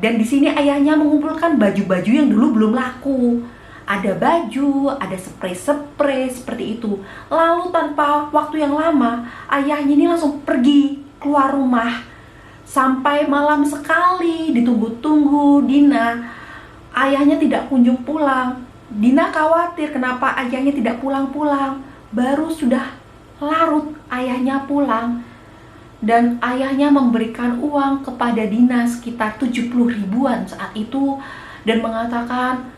Dan di sini ayahnya mengumpulkan baju-baju yang dulu belum laku. Ada baju, ada spray-spray seperti itu. Lalu tanpa waktu yang lama, ayahnya ini langsung pergi keluar rumah. Sampai malam sekali ditunggu-tunggu Dina. Ayahnya tidak kunjung pulang. Dina khawatir kenapa ayahnya tidak pulang-pulang. Baru sudah larut ayahnya pulang. Dan ayahnya memberikan uang kepada Dina sekitar 70 ribuan saat itu. Dan mengatakan,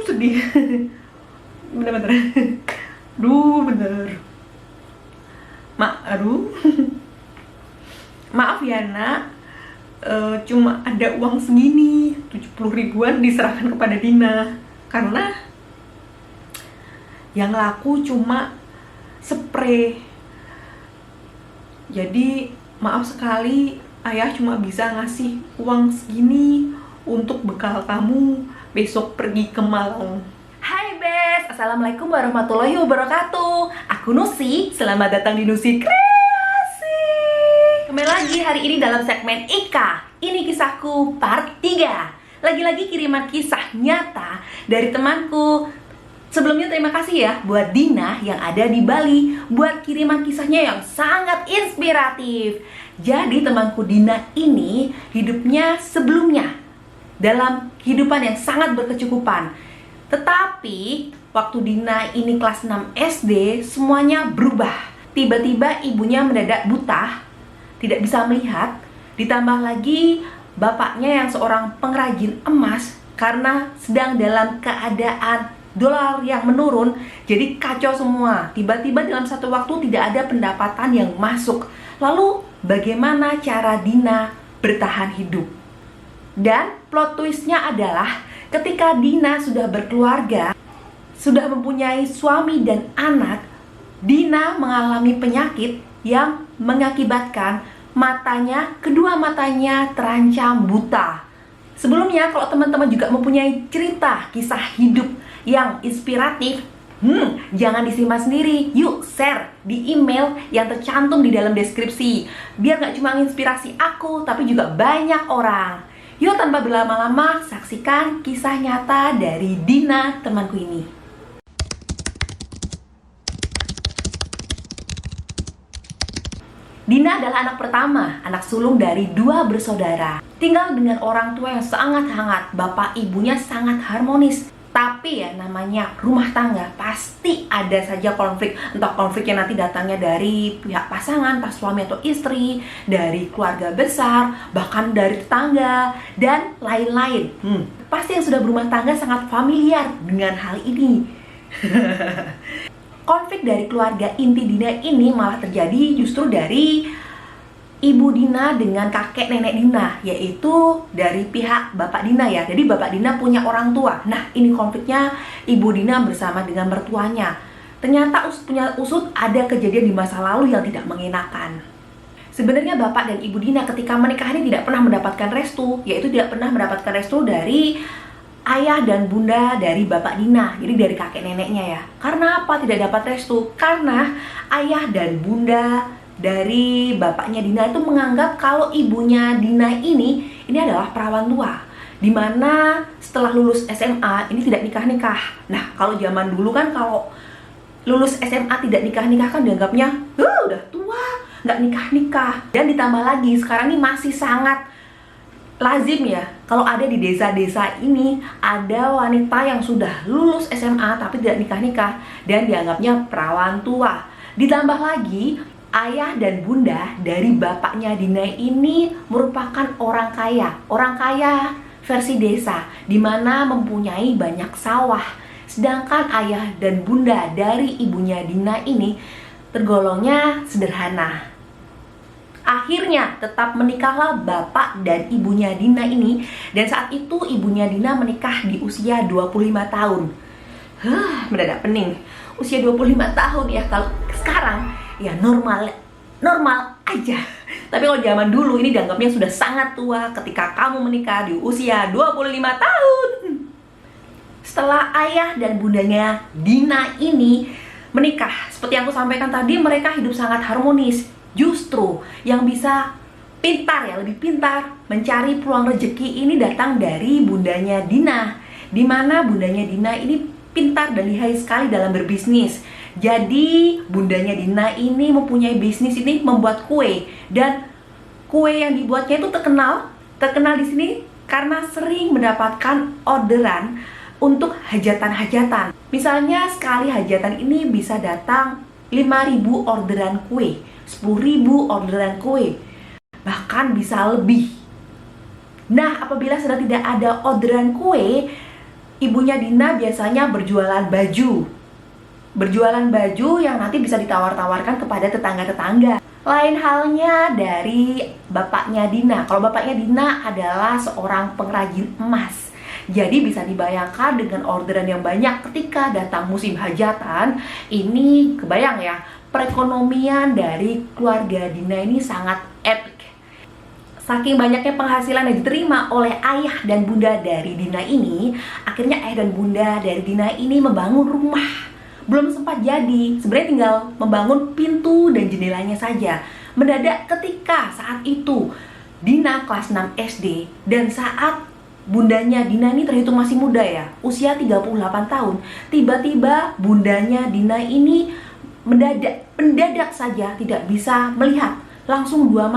sedih. Bener-bener. Bener. Maaf ya nak, cuma ada uang segini, 70 ribuan diserahkan kepada Dina. Karena yang laku cuma spray. Jadi maaf sekali, ayah cuma bisa ngasih uang segini untuk bekal kamu besok pergi ke Malang. Hai Bes, Assalamualaikum warahmatullahi wabarakatuh. Aku Nusi, selamat datang di Nusi Kreasi. Kembali lagi hari ini dalam segmen Ika. Ini kisahku part 3. Lagi-lagi kiriman kisah nyata dari temanku. Sebelumnya terima kasih ya buat Dina yang ada di Bali, buat kiriman kisahnya yang sangat inspiratif. Jadi temanku Dina ini hidupnya sebelumnya dalam kehidupan yang sangat berkecukupan. Tetapi waktu Dina ini kelas 6 SD, semuanya berubah. Tiba-tiba ibunya mendadak buta, tidak bisa melihat. Ditambah lagi bapaknya yang seorang pengrajin emas, karena sedang dalam keadaan dolar yang menurun, jadi kacau semua. Tiba-tiba dalam satu waktu tidak ada pendapatan yang masuk. Lalu bagaimana cara Dina bertahan hidup? Dan plot twistnya adalah ketika Dina sudah berkeluarga, sudah mempunyai suami dan anak, Dina mengalami penyakit yang mengakibatkan kedua matanya terancam buta. Sebelumnya kalau teman-teman juga mempunyai cerita kisah hidup yang inspiratif, jangan disimpan sendiri. Yuk share di email yang tercantum di dalam deskripsi. Biar gak cuma inspirasi aku, tapi juga banyak orang. Yuk tanpa berlama-lama, saksikan kisah nyata dari Dina temanku ini. Dina adalah anak pertama, anak sulung dari 2 bersaudara. Tinggal dengan orang tua yang sangat hangat, bapak ibunya sangat harmonis. Tapi ya namanya rumah tangga, pasti ada saja konflik. Entah konfliknya nanti datangnya dari pihak pasangan, entah suami atau istri, dari keluarga besar, bahkan dari tetangga, dan lain-lain. Pasti yang sudah berumah tangga sangat familiar dengan hal ini. Konflik dari keluarga inti Dina ini malah terjadi justru dari ibu Dina dengan kakek nenek Dina, yaitu dari pihak bapak Dina ya. Jadi bapak Dina punya orang tua. Nah ini konfliknya ibu Dina bersama dengan mertuanya. Ternyata punya usut ada kejadian di masa lalu yang tidak mengenakan. Sebenarnya bapak dan ibu Dina ketika menikah ini tidak pernah mendapatkan restu, yaitu tidak pernah mendapatkan restu dari ayah dan bunda dari bapak Dina, jadi dari kakek neneknya ya. Karena apa tidak dapat restu? Karena ayah dan bunda dari bapaknya Dina itu menganggap kalau ibunya Dina ini adalah perawan tua, dimana setelah lulus SMA ini tidak nikah-nikah. Nah kalau zaman dulu kan kalau lulus SMA tidak nikah-nikah kan dianggapnya udah tua, nggak nikah-nikah. Dan ditambah lagi sekarang ini masih sangat lazim ya, kalau ada di desa-desa ini ada wanita yang sudah lulus SMA tapi tidak nikah-nikah dan dianggapnya perawan tua. Ditambah lagi ayah dan bunda dari bapaknya Dina ini merupakan orang kaya versi desa, dimana mempunyai banyak sawah. Sedangkan ayah dan bunda dari ibunya Dina ini tergolongnya sederhana. Akhirnya tetap menikahlah bapak dan ibunya Dina ini. Dan saat itu ibunya Dina menikah di usia 25 tahun. Mendadak pening. Usia 25 tahun ya, kalau sekarang ya normal aja. Tapi kalau zaman dulu ini dianggapnya sudah sangat tua ketika kamu menikah di usia 25 tahun. Setelah ayah dan bundanya Dina ini menikah, seperti yang aku sampaikan tadi, mereka hidup sangat harmonis. Justru yang bisa pintar ya, lebih pintar mencari peluang rezeki ini datang dari bundanya Dina. Dimana bundanya Dina ini pintar dan lihai sekali dalam berbisnis. Jadi bundanya Dina ini mempunyai bisnis ini membuat kue, dan kue yang dibuatnya itu terkenal di sini karena sering mendapatkan orderan untuk hajatan-hajatan. Misalnya sekali hajatan ini bisa datang 5.000 orderan kue, 10.000 orderan kue, bahkan bisa lebih. Nah, apabila sedang tidak ada orderan kue, ibunya Dina biasanya berjualan baju yang nanti bisa ditawar-tawarkan kepada tetangga-tetangga. Lain halnya dari bapaknya Dina. Kalau bapaknya Dina adalah seorang pengrajin emas. Jadi bisa dibayangkan dengan orderan yang banyak ketika datang musim hajatan. Ini kebayang ya, perekonomian dari keluarga Dina ini sangat epic. Saking banyaknya penghasilan yang diterima oleh ayah dan bunda dari Dina ini, akhirnya ayah dan bunda dari Dina ini membangun rumah. Belum sempat jadi, sebenarnya tinggal membangun pintu dan jendelanya saja. Mendadak ketika saat itu Dina kelas 6 SD, dan saat bundanya Dina ini terhitung masih muda ya, usia 38 tahun. Tiba-tiba bundanya Dina ini mendadak saja tidak bisa melihat, langsung dua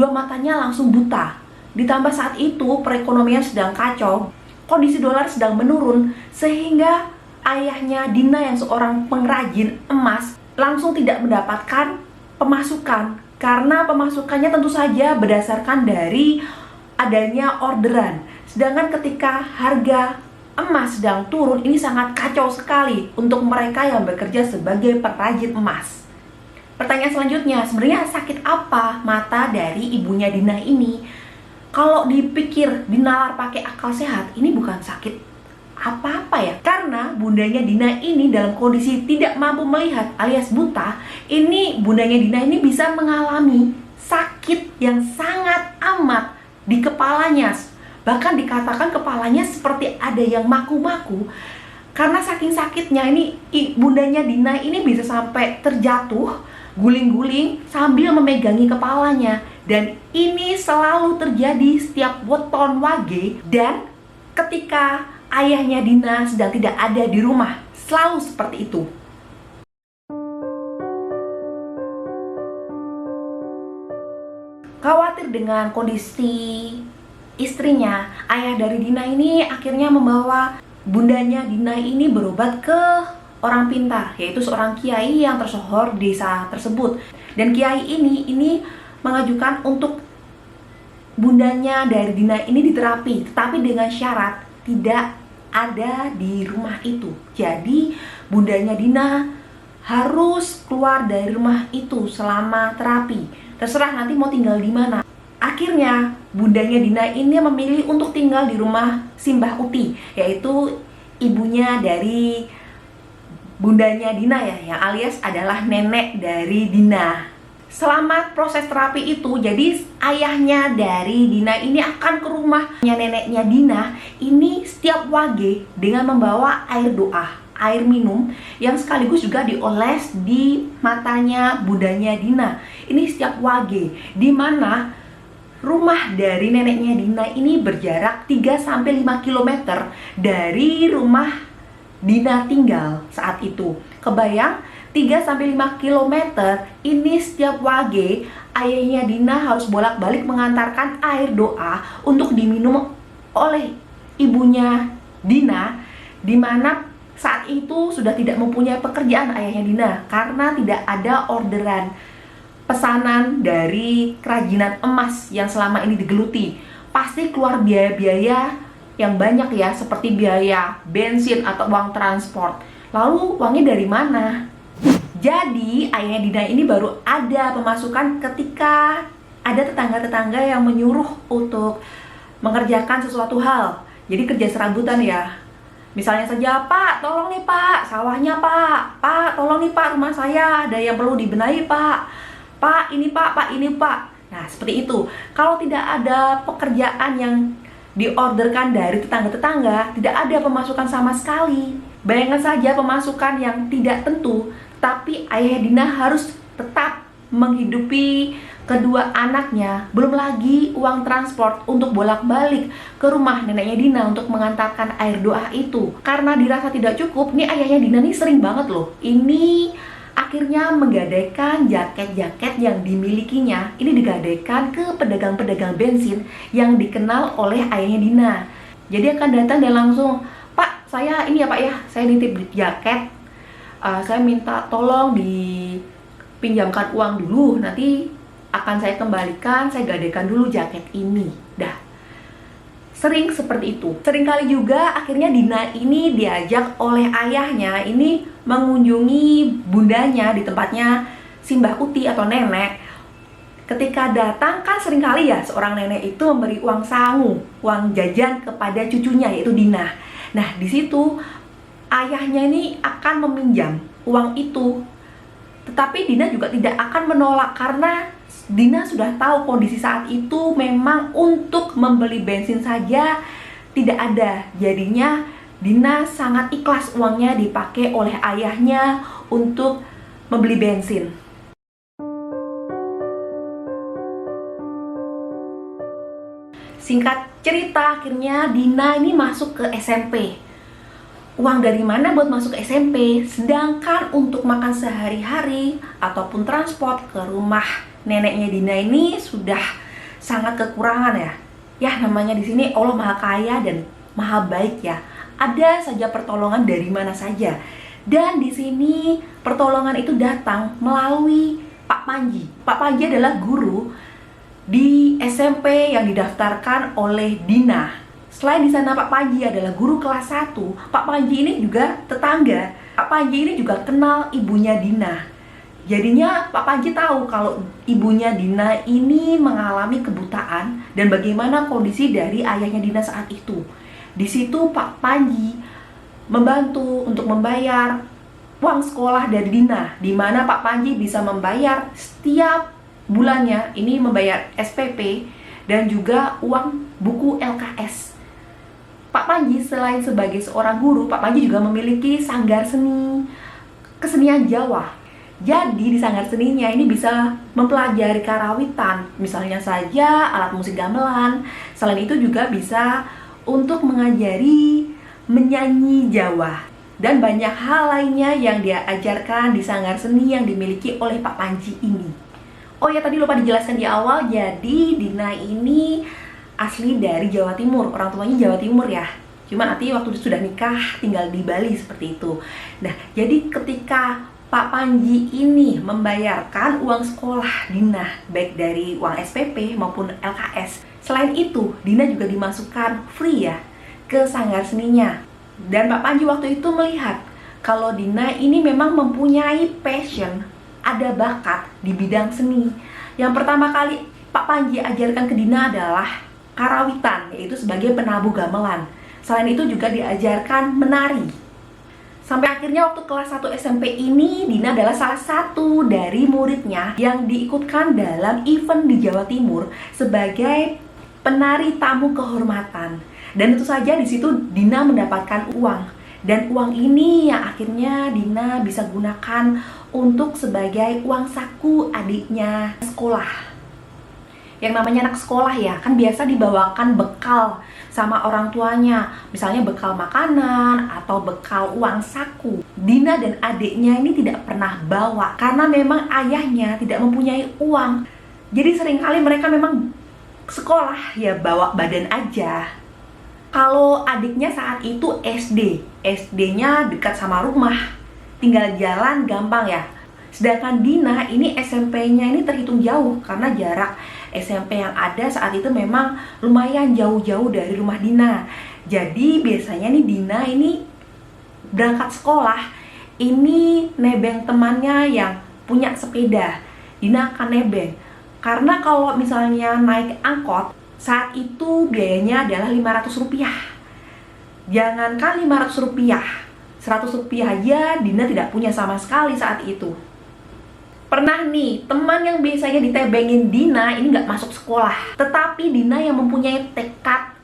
matanya langsung buta. Ditambah saat itu perekonomian sedang kacau, kondisi dolar sedang menurun, sehingga ayahnya Dina yang seorang pengrajin emas langsung tidak mendapatkan pemasukan, karena pemasukannya tentu saja berdasarkan dari adanya orderan. Sedangkan ketika harga emas sedang turun, ini sangat kacau sekali untuk mereka yang bekerja sebagai perajin emas. Pertanyaan selanjutnya, sebenarnya sakit apa mata dari ibunya Dina ini? Kalau dipikir dinalar pakai akal sehat, ini bukan sakit apa-apa ya, karena bundanya Dina ini dalam kondisi tidak mampu melihat alias buta. Ini bundanya Dina ini bisa mengalami sakit yang sangat amat di kepalanya, bahkan dikatakan kepalanya seperti ada yang maku-maku. Karena saking sakitnya ini, bundanya Dina ini bisa sampai terjatuh, guling-guling sambil memegangi kepalanya. Dan ini selalu terjadi setiap weton wage, dan ketika ayahnya Dina sedang tidak ada di rumah, selalu seperti itu. Khawatir dengan kondisi istrinya, ayah dari Dina ini akhirnya membawa bundanya Dina ini berobat ke orang pintar, yaitu seorang kiai yang tersohor di desa tersebut. Dan kiai ini mengajukan untuk bundanya dari Dina ini diterapi, tetapi dengan syarat tidak ada di rumah itu. Jadi bundanya Dina harus keluar dari rumah itu selama terapi. Terserah nanti mau tinggal di mana. Akhirnya bundanya Dina ini memilih untuk tinggal di rumah Simbah Uti, yaitu ibunya dari bundanya Dina ya, yang alias adalah nenek dari Dina. Selama proses terapi itu, jadi ayahnya dari Dina ini akan ke rumahnya neneknya Dina ini setiap wage dengan membawa air doa, air minum yang sekaligus juga dioles di matanya bundanya Dina. Ini setiap wage, di mana rumah dari neneknya Dina ini berjarak 3-5 km dari rumah Dina tinggal saat itu. Kebayang 3-5 km ini setiap wage ayahnya Dina harus bolak-balik mengantarkan air doa untuk diminum oleh ibunya Dina, dimana saat itu sudah tidak mempunyai pekerjaan ayahnya Dina karena tidak ada orderan pesanan dari kerajinan emas yang selama ini digeluti. Pasti keluar biaya-biaya yang banyak ya, seperti biaya bensin atau uang transport. Lalu uangnya dari mana? Jadi ayahnya Dina ini baru ada pemasukan ketika ada tetangga-tetangga yang menyuruh untuk mengerjakan sesuatu hal. Jadi kerja serabutan ya. Misalnya saja, Pak, tolong nih Pak, sawahnya Pak. Pak, tolong nih Pak, rumah saya ada yang perlu dibenahi Pak. Pak, ini Pak, Pak, ini Pak. Nah, seperti itu. Kalau tidak ada pekerjaan yang diorderkan dari tetangga-tetangga, tidak ada pemasukan sama sekali. Bayangkan saja pemasukan yang tidak tentu, tapi ayah Dina harus tetap menghidupi kedua anaknya, belum lagi uang transport untuk bolak-balik ke rumah neneknya Dina untuk mengantarkan air doa itu. Karena dirasa tidak cukup, nih ayahnya Dina nih sering banget loh. Ini akhirnya menggadaikan jaket-jaket yang dimilikinya. Ini digadaikan ke pedagang-pedagang bensin yang dikenal oleh ayahnya Dina. Jadi akan datang dan langsung, "Pak, saya ini ya Pak ya, saya nitip jaket. Saya minta tolong dipinjamkan uang dulu, nanti akan saya kembalikan, saya gadaikan dulu jaket ini." Dah, sering seperti itu. Seringkali juga akhirnya Dina ini diajak oleh ayahnya ini mengunjungi bundanya di tempatnya Simbah Uti atau nenek. Ketika datang kan seringkali ya seorang nenek itu memberi uang sangu, uang jajan kepada cucunya yaitu Dina. Nah, di situ ayahnya ini akan meminjam uang itu. Tetapi Dina juga tidak akan menolak karena Dina sudah tahu kondisi saat itu memang untuk membeli bensin saja tidak ada. Jadinya Dina sangat ikhlas uangnya dipakai oleh ayahnya untuk membeli bensin. Singkat cerita, akhirnya Dina ini masuk ke SMP. Uang dari mana buat masuk SMP? Sedangkan untuk makan sehari-hari ataupun transport ke rumah neneknya Dina ini sudah sangat kekurangan ya. Ya namanya di sini Allah Maha Kaya dan Maha Baik ya. Ada saja pertolongan dari mana saja. Dan di sini pertolongan itu datang melalui Pak Panji. Pak Panji adalah guru di SMP yang didaftarkan oleh Dina. Selain di sana Pak Panji adalah guru kelas 1, Pak Panji ini juga tetangga. Pak Panji ini juga kenal ibunya Dina. Jadinya Pak Panji tahu kalau ibunya Dina ini mengalami kebutaan dan bagaimana kondisi dari ayahnya Dina saat itu. Di situ Pak Panji membantu untuk membayar uang sekolah dari Dina, di mana Pak Panji bisa membayar setiap bulannya, ini membayar SPP dan juga uang buku LKS. Pak Panji selain sebagai seorang guru, Pak Panji juga memiliki sanggar seni kesenian Jawa. Jadi di sanggar seninya ini bisa mempelajari karawitan, misalnya saja alat musik gamelan. Selain itu juga bisa untuk mengajari menyanyi Jawa dan banyak hal lainnya yang dia ajarkan di sanggar seni yang dimiliki oleh Pak Panji ini. Oh ya, tadi lupa dijelaskan di awal, jadi Dina ini asli dari Jawa Timur, orang tuanya Jawa Timur ya. Cuma nanti waktu sudah nikah tinggal di Bali seperti itu. Nah, jadi ketika Pak Panji ini membayarkan uang sekolah Dina, baik dari uang SPP maupun LKS. Selain itu, Dina juga dimasukkan free ya ke sanggar seninya. Dan Pak Panji waktu itu melihat kalau Dina ini memang mempunyai passion, ada bakat di bidang seni. Yang pertama kali Pak Panji ajarkan ke Dina adalah karawitan, yaitu sebagai penabuh gamelan. Selain itu juga diajarkan menari. Sampai akhirnya waktu kelas 1 SMP ini, Dina adalah salah satu dari muridnya yang diikutkan dalam event di Jawa Timur sebagai penari tamu kehormatan. Dan tentu saja di situ Dina mendapatkan uang. Dan uang ini yang akhirnya Dina bisa gunakan untuk sebagai uang saku adiknya sekolah. Yang namanya anak sekolah ya, kan biasa dibawakan bekal sama orang tuanya. Misalnya bekal makanan atau bekal uang saku. Dina dan adiknya ini tidak pernah bawa karena memang ayahnya tidak mempunyai uang. Jadi seringkali mereka memang sekolah ya bawa badan aja. Kalau adiknya saat itu SD, SD-nya dekat sama rumah, tinggal jalan gampang ya. Sedangkan Dina ini SMP-nya ini terhitung jauh karena jarak SMP yang ada saat itu memang lumayan jauh-jauh dari rumah Dina. Jadi biasanya nih Dina ini berangkat sekolah, ini nebeng temannya yang punya sepeda. Dina akan nebeng. Karena kalau misalnya naik angkot, saat itu biayanya adalah Rp500. Jangankan Rp500, Rp100 aja Dina tidak punya sama sekali saat itu. Pernah nih, teman yang biasanya ditebengin Dina ini nggak masuk sekolah. Tetapi Dina yang mempunyai tekad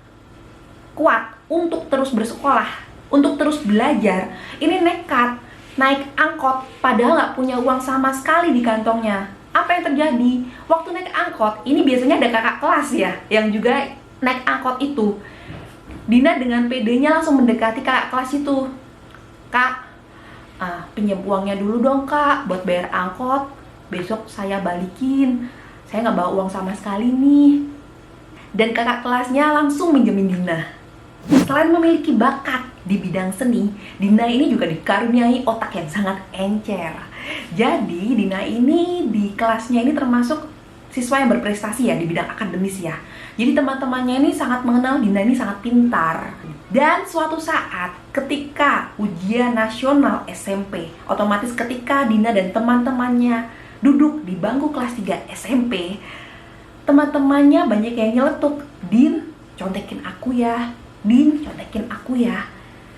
kuat untuk terus bersekolah, untuk terus belajar. Ini nekat, naik angkot, padahal nggak punya uang sama sekali di kantongnya. Apa yang terjadi? Waktu naik angkot, ini biasanya ada kakak kelas ya, yang juga naik angkot itu. Dina dengan pedenya langsung mendekati kakak kelas itu. Kak, pinjam uangnya dulu dong kak, buat bayar angkot. Besok saya balikin. Saya nggak bawa uang sama sekali nih. Dan kakak kelasnya langsung minjemin Dina. Selain memiliki bakat di bidang seni, Dina ini juga dikaruniai otak yang sangat encer. Jadi Dina ini di kelasnya ini termasuk siswa yang berprestasi ya di bidang akademis ya. Jadi teman-temannya ini sangat mengenal Dina ini sangat pintar. Dan suatu saat ketika ujian nasional SMP, otomatis ketika Dina dan teman-temannya duduk di bangku kelas 3 SMP, teman-temannya banyak yang nyeletuk, "Din, contekin aku ya. Din, contekin aku ya.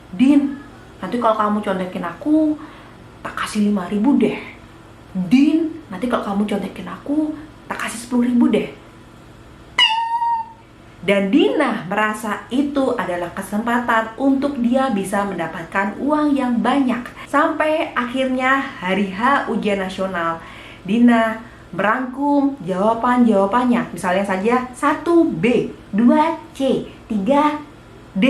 Din, nanti kalau kamu contekin aku, tak kasih 5.000 deh. Din, nanti kalau kamu contekin aku, tak kasih 10.000 deh." Dan Dina merasa itu adalah kesempatan untuk dia bisa mendapatkan uang yang banyak. Sampai akhirnya hari H ujian nasional, Dina merangkum jawaban-jawabannya. Misalnya saja 1B, 2C, 3D.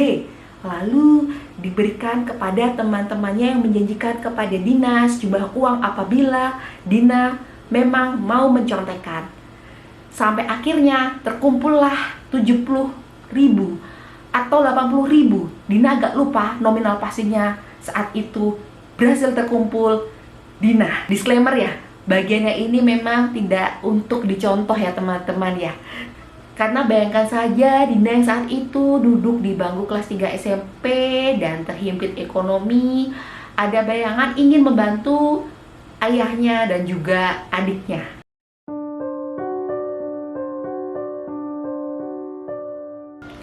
Lalu diberikan kepada teman-temannya yang menjanjikan kepada Dina sejumlah uang apabila Dina memang mau mencontekkan. Sampai akhirnya terkumpullah 70.000 atau 80.000. Dina agak lupa nominal pastinya saat itu. Berhasil terkumpul. Dina, disclaimer ya, bagiannya ini memang tidak untuk dicontoh ya teman-teman ya. Karena bayangkan saja Dina yang saat itu duduk di bangku kelas 3 SMP dan terhimpit ekonomi, ada bayangan ingin membantu ayahnya dan juga adiknya.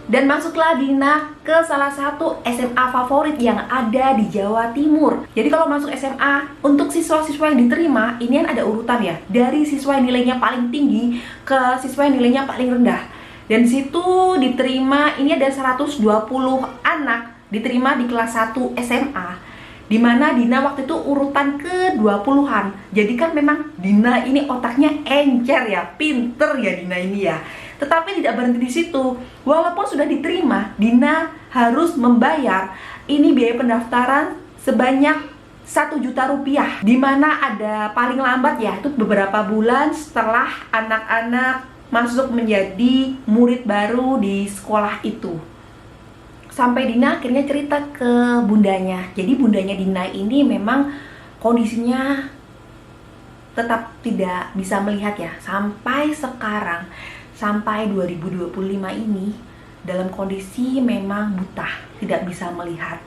Dan masuklah Dina ke salah satu SMA favorit yang ada di Jawa Timur. Jadi kalau masuk SMA, untuk siswa-siswa yang diterima, ini kan ada urutan ya. Dari siswa yang nilainya paling tinggi ke siswa yang nilainya paling rendah. Dan situ diterima, ini ada 120 anak diterima di kelas 1 SMA. Dimana Dina waktu itu urutan ke-20-an. Jadi kan memang Dina ini otaknya encer ya, pinter ya Dina ini ya. Tetapi tidak berhenti di situ. Walaupun sudah diterima, Dina harus membayar ini biaya pendaftaran sebanyak 1 juta rupiah. Dimana ada paling lambat ya, itu beberapa bulan setelah anak-anak masuk menjadi murid baru di sekolah itu. Sampai Dina akhirnya cerita ke bundanya. Jadi bundanya Dina ini memang kondisinya tetap tidak bisa melihat ya. Sampai sekarang, sampai 2025 ini dalam kondisi memang buta, tidak bisa melihat.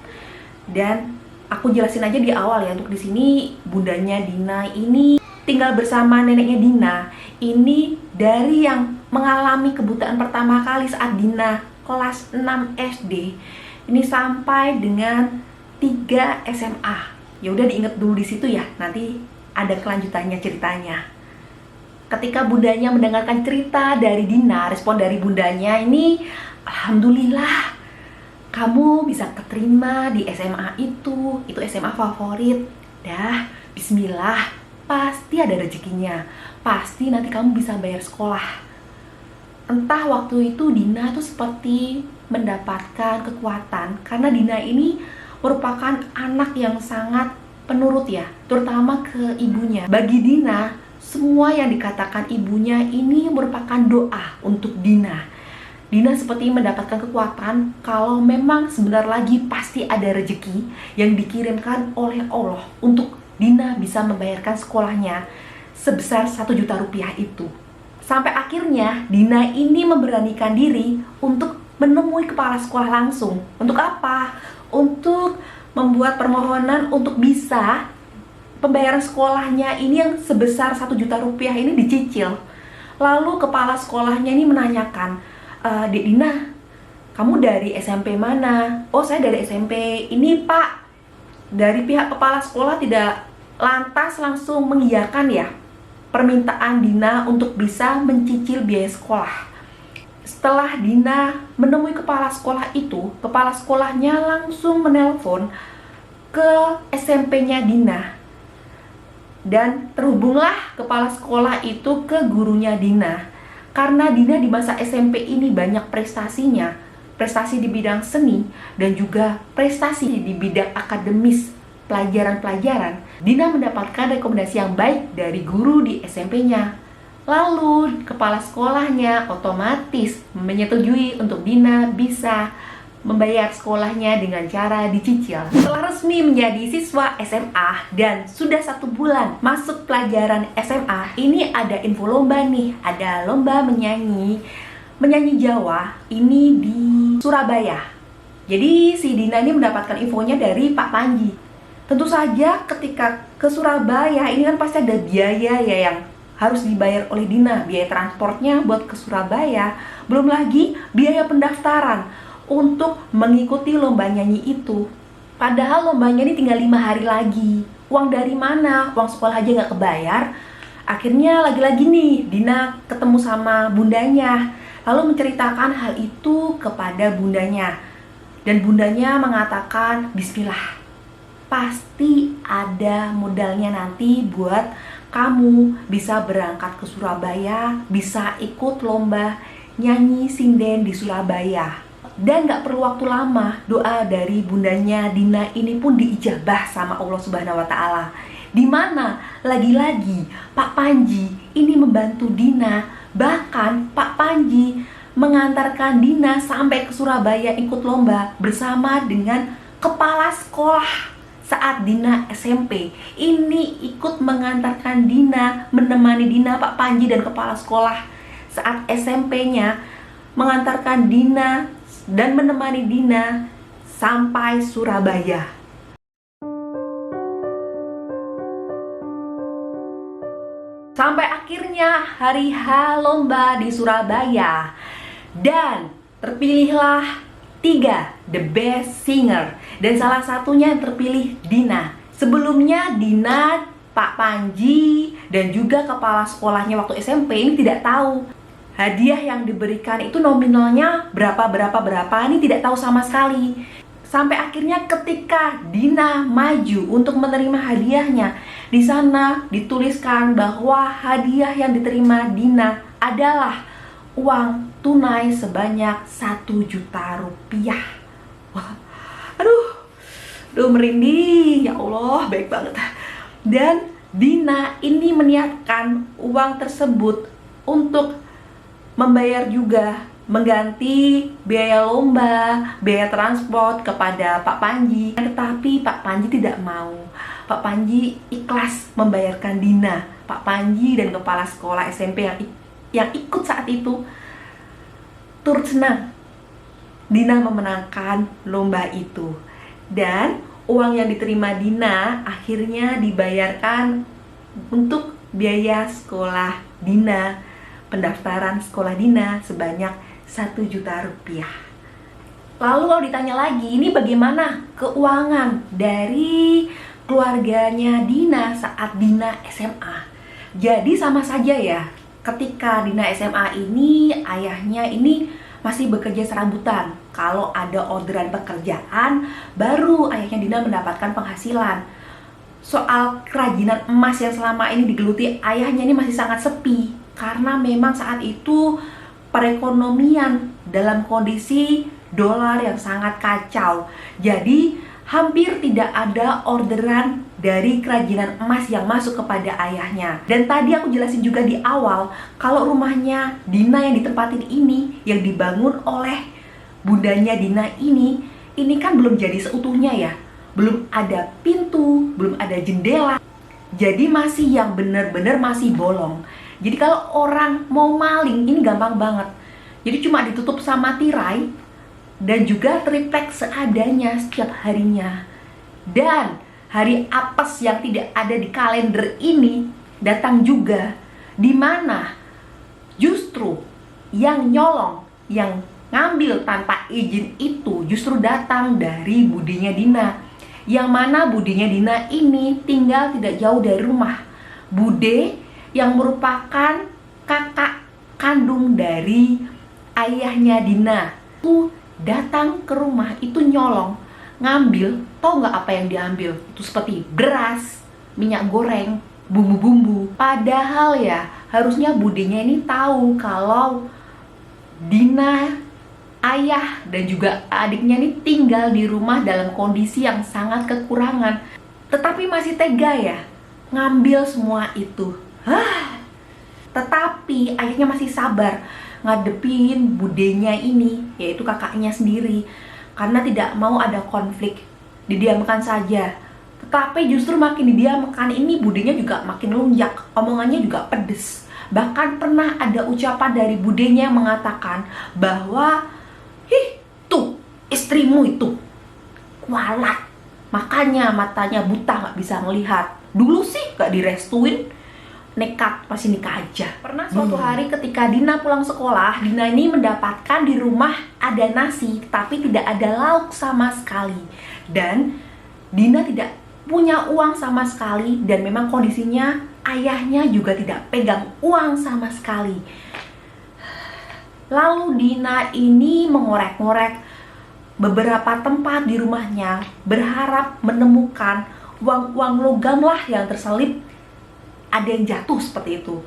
Dan aku jelasin aja di awal ya, untuk di sini bundanya Dina ini tinggal bersama neneknya Dina. Ini dari yang mengalami kebutaan pertama kali saat Dina kelas 6 SD ini sampai dengan 3 SMA. Ya udah diinget dulu di situ ya, nanti ada kelanjutannya ceritanya. Ketika bundanya mendengarkan cerita dari Dina, respon dari bundanya ini, "Alhamdulillah, kamu bisa keterima di SMA itu SMA favorit. Dah, bismillah, pasti ada rezekinya. Pasti nanti kamu bisa bayar sekolah." Entah waktu itu Dina tuh seperti mendapatkan kekuatan, karena Dina ini merupakan anak yang sangat penurut ya, terutama ke ibunya. Bagi Dina, semua yang dikatakan ibunya ini merupakan doa untuk Dina. Dina seperti mendapatkan kekuatan kalau memang sebentar lagi pasti ada rezeki yang dikirimkan oleh Allah untuk Dina bisa membayarkan sekolahnya sebesar 1 juta rupiah itu. Sampai akhirnya Dina ini memberanikan diri untuk menemui kepala sekolah langsung. Untuk apa? Untuk membuat permohonan untuk bisa pembayaran sekolahnya ini yang sebesar 1 juta rupiah ini dicicil. Lalu kepala sekolahnya ini menanyakan, "Dek Dina, kamu dari SMP mana?" "Oh, saya dari SMP ini Pak." Dari pihak kepala sekolah tidak lantas langsung mengiyakan ya permintaan Dina untuk bisa mencicil biaya sekolah. Setelah Dina menemui kepala sekolah itu, kepala sekolahnya langsung menelpon ke SMP-nya Dina. Dan terhubunglah kepala sekolah itu ke gurunya Dina. Karena Dina di masa SMP ini banyak prestasinya, prestasi di bidang seni dan juga prestasi di bidang akademis, pelajaran-pelajaran. Dina mendapatkan rekomendasi yang baik dari guru di SMP-nya. Lalu kepala sekolahnya otomatis menyetujui untuk Dina bisa membayar sekolahnya dengan cara dicicil. Setelah resmi menjadi siswa SMA dan sudah 1 bulan masuk pelajaran SMA, ini ada info lomba nih, ada lomba menyanyi Jawa ini di Surabaya. Jadi si Dina ini mendapatkan infonya dari Pak Panji. Tentu saja ketika ke Surabaya ini kan pasti ada biaya ya yang harus dibayar oleh Dina, biaya transportnya buat ke Surabaya, belum lagi biaya pendaftaran untuk mengikuti lomba nyanyi itu. Padahal lombanya ini tinggal 5 hari lagi. Uang dari mana? Uang sekolah aja nggak kebayar. Akhirnya lagi-lagi nih Dina ketemu sama bundanya, lalu menceritakan hal itu kepada bundanya. Dan bundanya mengatakan, bismillah, pasti ada modalnya nanti buat kamu bisa berangkat ke Surabaya, bisa ikut lomba nyanyi sinden di Surabaya. Dan gak perlu waktu lama, doa dari bundanya Dina ini pun diijabah sama Allah Subhanahu wa Ta'ala. Dimana lagi-lagi Pak Panji ini membantu Dina. Bahkan Pak Panji mengantarkan Dina sampai ke Surabaya ikut lomba bersama dengan kepala sekolah saat Dina SMP. Ini ikut mengantarkan Dina, menemani Dina, Pak Panji dan kepala sekolah saat SMP-nya mengantarkan Dina dan menemani Dina sampai Surabaya. Sampai akhirnya hari H lomba di Surabaya. Dan terpilihlah 3 the best singer. Dan salah satunya yang terpilih Dina. Sebelumnya Dina, Pak Panji, dan juga kepala sekolahnya waktu SMP ini tidak tahu hadiah yang diberikan itu nominalnya berapa, ini tidak tahu sama sekali. Sampai akhirnya ketika Dina maju untuk menerima hadiahnya, di sana dituliskan bahwa hadiah yang diterima Dina adalah uang tunai sebanyak 1 juta rupiah. Wah, aduh merinding, ya Allah, baik banget. Dan Dina ini meniatkan uang tersebut untuk membayar juga, mengganti biaya lomba, biaya transport kepada Pak Panji. Tetapi Pak Panji tidak mau. Pak Panji ikhlas membayarkan Dina. Pak Panji dan kepala sekolah SMP yang ikut saat itu turut senang Dina memenangkan lomba itu. Dan uang yang diterima Dina akhirnya dibayarkan untuk biaya sekolah Dina, pendaftaran sekolah Dina sebanyak 1 juta rupiah. Lalu kalau ditanya lagi, ini bagaimana keuangan dari keluarganya Dina saat Dina SMA? Jadi sama saja ya, ketika Dina SMA ini ayahnya ini masih bekerja serabutan. Kalau ada orderan pekerjaan, baru ayahnya Dina mendapatkan penghasilan. Soal kerajinan emas yang selama ini digeluti ayahnya ini masih sangat sepi, karena memang saat itu perekonomian dalam kondisi dolar yang sangat kacau. Jadi hampir tidak ada orderan dari kerajinan emas yang masuk kepada ayahnya. Dan tadi aku jelasin juga di awal, kalau rumahnya Dina yang ditempatin ini, yang dibangun oleh bundanya Dina ini kan belum jadi seutuhnya ya. Belum ada pintu, belum ada jendela. Jadi masih yang benar-benar masih bolong. Jadi kalau orang mau maling ini gampang banget. Jadi cuma ditutup sama tirai dan juga triplek seadanya setiap harinya. Dan hari apes yang tidak ada di kalender ini datang juga, di mana justru yang nyolong, yang ngambil tanpa izin itu justru datang dari budinya Dina. Yang mana budinya Dina ini tinggal tidak jauh dari rumah. Bude yang merupakan kakak kandung dari ayahnya Dina itu datang ke rumah itu nyolong, ngambil. Tahu nggak apa yang diambil? Itu seperti beras, minyak goreng, bumbu-bumbu. Padahal ya, harusnya budenya ini tahu kalau Dina, ayah, dan juga adiknya ini tinggal di rumah dalam kondisi yang sangat kekurangan. Tetapi masih tega ya, ngambil semua itu. Tetapi ayahnya masih sabar ngadepin budenya ini, yaitu kakaknya sendiri, karena tidak mau ada konflik. Didiamkan saja. Tetapi justru makin didiamkan ini, budenya juga makin lunjak, omongannya juga pedes. Bahkan pernah ada ucapan dari budenya yang mengatakan bahwa, tuh istrimu itu kualat, makanya matanya buta, nggak bisa melihat. Dulu sih nggak direstuin, nekat masih nikah aja. Pernah suatu hari ketika Dina pulang sekolah, Dina ini mendapatkan di rumah ada nasi tapi tidak ada lauk sama sekali. Dan Dina tidak punya uang sama sekali, dan memang kondisinya ayahnya juga tidak pegang uang sama sekali. Lalu Dina ini mengorek-ngorek beberapa tempat di rumahnya, berharap menemukan uang-uang logam lah yang terselip, ada yang jatuh seperti itu.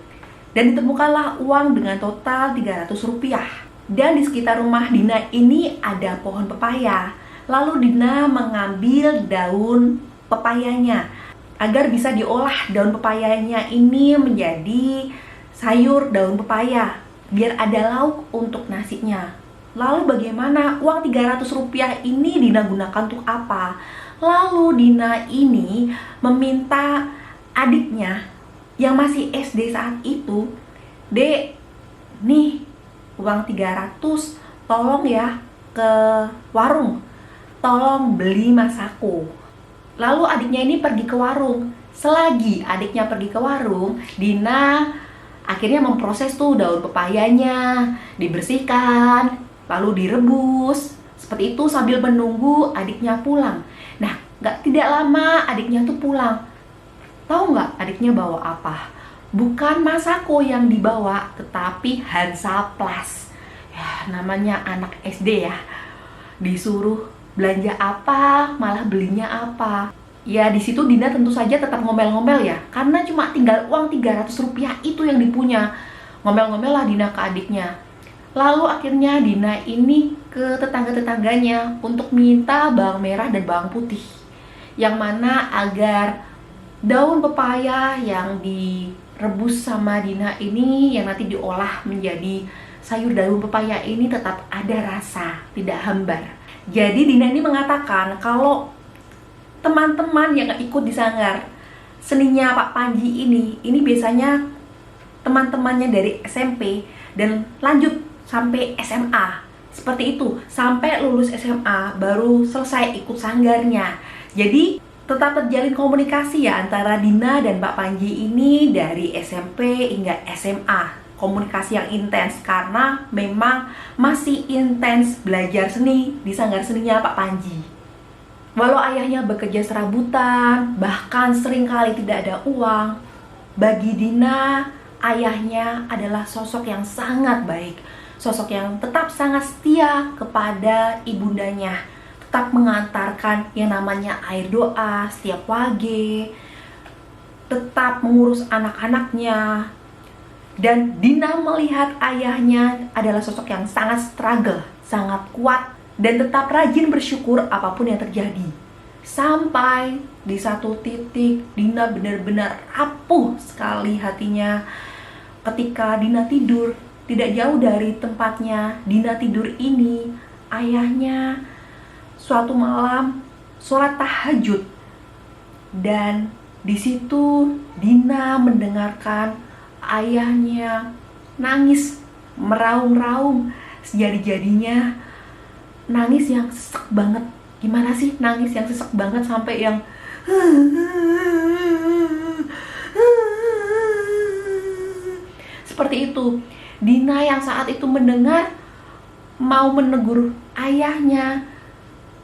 Dan ditemukanlah uang dengan total 300 rupiah. Dan di sekitar rumah Dina ini ada pohon pepaya. Lalu Dina mengambil daun pepayanya agar bisa diolah daun pepayanya ini menjadi sayur daun pepaya, biar ada lauk untuk nasinya. Lalu bagaimana uang 300 rupiah ini Dina gunakan untuk apa? Lalu Dina ini meminta adiknya yang masih SD saat itu, "Dek, nih uang 300, tolong ya ke warung, tolong beli masako." Lalu adiknya ini pergi ke warung. Selagi adiknya pergi ke warung, Dina akhirnya memproses tuh daun pepayanya, dibersihkan, lalu direbus. Seperti itu sambil menunggu adiknya pulang. Nah, tidak lama adiknya tuh pulang. Tahu nggak adiknya bawa apa? Bukan masako yang dibawa, tetapi Hansaplast. Ya, namanya anak SD ya. Disuruh belanja apa, malah belinya apa. Ya, di situ Dina tentu saja tetap ngomel-ngomel ya, karena cuma tinggal uang 300 rupiah itu yang dipunya. Ngomel-ngomel lah Dina ke adiknya. Lalu akhirnya Dina ini ke tetangga-tetangganya untuk minta bawang merah dan bawang putih, yang mana agar daun pepaya yang direbus sama Dina ini, yang nanti diolah menjadi sayur daun pepaya ini tetap ada rasa, tidak hambar. Jadi Dina ini mengatakan kalau teman-teman yang ikut di sanggar seninya Pak Panji ini biasanya teman-temannya dari SMP dan lanjut sampai SMA. Seperti itu, sampai lulus SMA baru selesai ikut sanggarnya. Jadi tetap terjalin komunikasi ya antara Dina dan Pak Panji ini dari SMP hingga SMA. Komunikasi yang intens karena memang masih intens belajar seni di sanggar seninya Pak Panji. Walau ayahnya bekerja serabutan, bahkan seringkali tidak ada uang, bagi Dina ayahnya adalah sosok yang sangat baik, sosok yang tetap sangat setia kepada ibundanya, tetap mengantarkan yang namanya air doa setiap wage, tetap mengurus anak-anaknya. Dan Dina melihat ayahnya adalah sosok yang sangat struggle, sangat kuat, dan tetap rajin bersyukur apapun yang terjadi. Sampai di satu titik Dina benar-benar rapuh sekali hatinya ketika Dina tidur. Tidak jauh dari tempatnya Dina tidur ini, ayahnya suatu malam sholat tahajud. Dan di situ Dina mendengarkan ayahnya nangis meraung-raung sejadi-jadinya, nangis yang sesek banget. Gimana sih nangis yang sesek banget sampai yang seperti itu. Dina yang saat itu mendengar mau menegur ayahnya,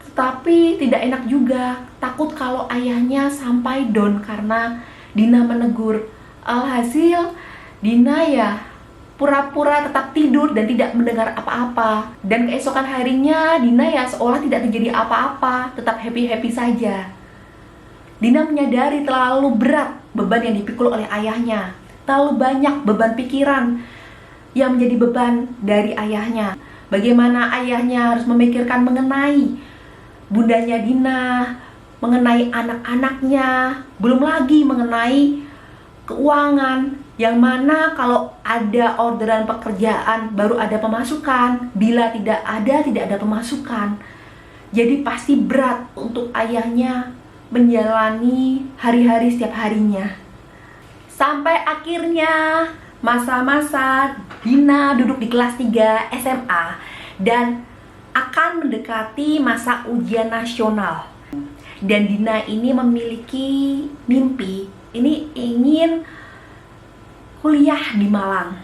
tetapi tidak enak juga, takut kalau ayahnya sampai down karena Dina menegur. Alhasil Dina ya pura-pura tetap tidur dan tidak mendengar apa-apa. Dan keesokan harinya Dina ya seolah tidak terjadi apa-apa, tetap happy-happy saja. Dina menyadari terlalu berat beban yang dipikul oleh ayahnya. Terlalu banyak beban pikiran yang menjadi beban dari ayahnya. Bagaimana ayahnya harus memikirkan mengenai bundanya Dina, mengenai anak-anaknya, belum lagi mengenai keuangan, yang mana kalau ada orderan pekerjaan baru ada pemasukan, bila tidak ada pemasukan. Jadi pasti berat untuk ayahnya menjalani hari-hari setiap harinya. Sampai akhirnya masa-masa Dina duduk di kelas 3 SMA dan akan mendekati masa ujian nasional. Dan Dina ini memiliki mimpi, ini ingin kuliah di Malang.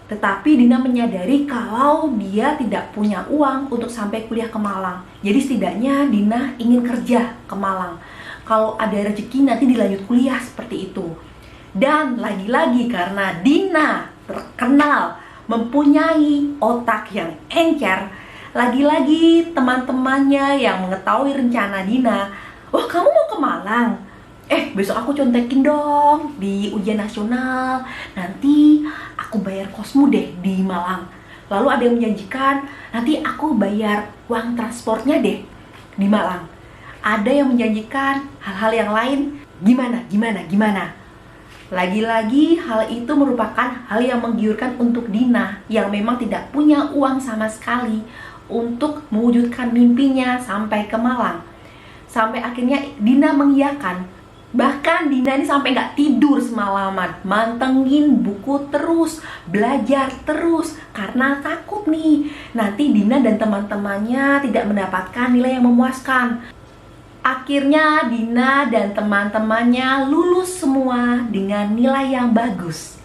Tetapi Dina menyadari kalau dia tidak punya uang untuk sampai kuliah ke Malang. Jadi setidaknya Dina ingin kerja ke Malang. Kalau ada rezeki nanti dilanjut kuliah seperti itu. Dan lagi-lagi karena Dina terkenal mempunyai otak yang encer, lagi-lagi teman-temannya yang mengetahui rencana Dina, "Wah, kamu mau ke Malang? Besok aku contekin dong di ujian nasional. Nanti aku bayar kosmu deh di Malang." Lalu ada yang menjanjikan, "Nanti aku bayar uang transportnya deh di Malang." Ada yang menjanjikan hal-hal yang lain. Gimana? Lagi-lagi hal itu merupakan hal yang menggiurkan untuk Dina yang memang tidak punya uang sama sekali untuk mewujudkan mimpinya sampai ke Malang. Sampai akhirnya Dina mengiyakan. Bahkan Dina ini sampai nggak tidur semalaman, mantengin buku terus, belajar terus, karena takut nih nanti Dina dan teman-temannya tidak mendapatkan nilai yang memuaskan. Akhirnya Dina dan teman-temannya lulus semua dengan nilai yang bagus.